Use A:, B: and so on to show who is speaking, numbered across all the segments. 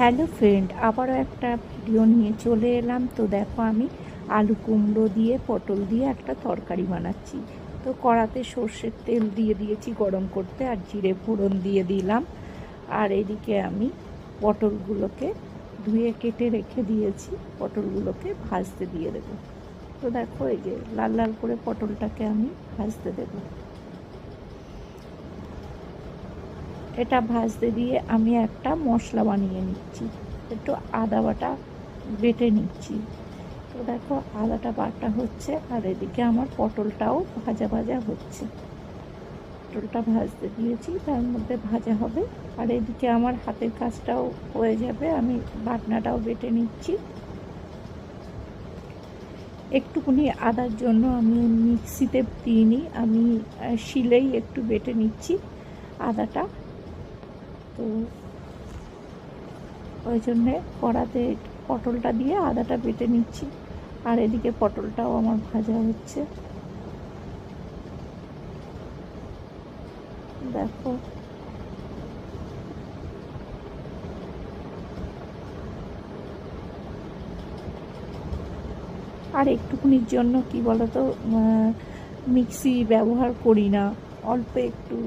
A: Hello friend, আবারও একটা video নিয়ে চলে এলাম। তো দেখো, আমি আলু কুমড়ো দিয়ে পটল দিয়ে একটা তরকারি বানাচ্ছি। তো কড়াতে সর্ষের তেল দিয়ে দিয়েছি গরম করতে, আর জিরে ফোড়ন দিয়ে দিলাম। আর এদিকে আমি পটলগুলোকে ধুয়ে কেটে রেখে দিয়েছি, পটলগুলোকে ভাজতে দিয়ে দেবো। তো দেখো, এই যে লাল লাল করে পটলটাকে আমি ভাজতে দেবো। এটা ভাজতে দিয়ে আমি একটা মশলা বানিয়ে নিচ্ছি, একটু আদা বাটা বেটে নিচ্ছি। তো দেখো, আদাটা বাটা হচ্ছে, আর এদিকে আমার পটলটাও ভাজা ভাজা হচ্ছে। পটলটা ভাজতে দিয়েছি, তার মধ্যে ভাজা হবে। আর এদিকে আমার হাতের কাজটাও হয়ে যাবে, আমি বাটনাটাও বেটে নিচ্ছি। একটুখানি আদার জন্য আমি মিক্সিতে দিইনি, আমি শিলেই একটু বেটে নিচ্ছি আদাটা। তো ওই জন্যে কড়াতে পটলটা দিয়ে আদাটা বেটে নিচ্ছি। আর এদিকে পটলটাও আমার ভাজা হচ্ছে, দেখো। আর একটুখানির জন্য কি বলতো, মিক্সি ব্যবহার করি না, অল্প একটু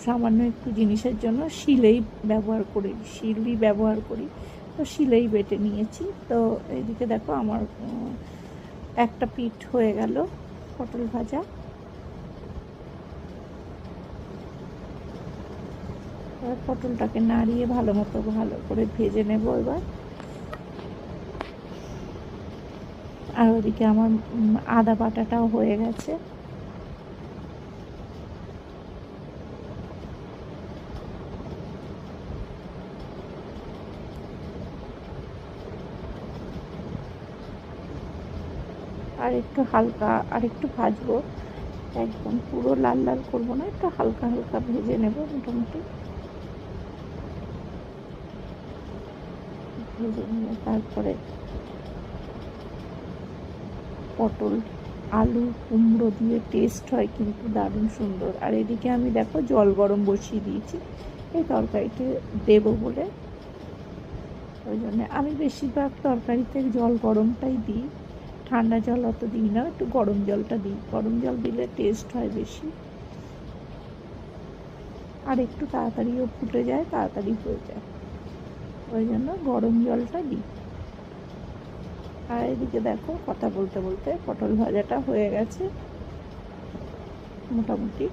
A: সামান্য একটু জিনিসের জন্য শিলেই ব্যবহার করি। তো শিলেই বেটে নিয়েছি। তো এইদিকে দেখো, আমার একটা পিঠ হয়ে গেল পটল ভাজা। পটলটাকে নাড়িয়ে ভালো করে ভেজে নেব এবার। আর ওদিকে আমার আদা বাটাটাও হয়ে গেছে। আর একটু হালকা আর একটু ভাজবো, একদম পুরো লাল লাল করবো না, একটু হালকা হালকা ভেজে নেব। মোটামুটি ভেজে নিয়ে তারপরে পটল আলু কুমড়ো দিয়ে টেস্ট হয় কিন্তু দারুণ সুন্দর। আর এদিকে আমি দেখো জল গরম বসিয়ে দিয়েছি এই তরকারিতে দেবো বলে। ওই জন্য আমি বেশিরভাগ তরকারিতে জল গরমটাই দিই, ঠান্ডা জল অত দিই না, একটু গরম জলটা দিই। গরম জল দিলে টেস্ট হয় বেশি, আর একটু তাড়াতাড়িও ফুটে যায়, তাড়াতাড়ি হয়ে যায়। ওই জন্য গরম জলটা দিই। আর এদিকে দেখো, কথা বলতে বলতে পটল ভাজাটা হয়ে গেছে মোটামুটি।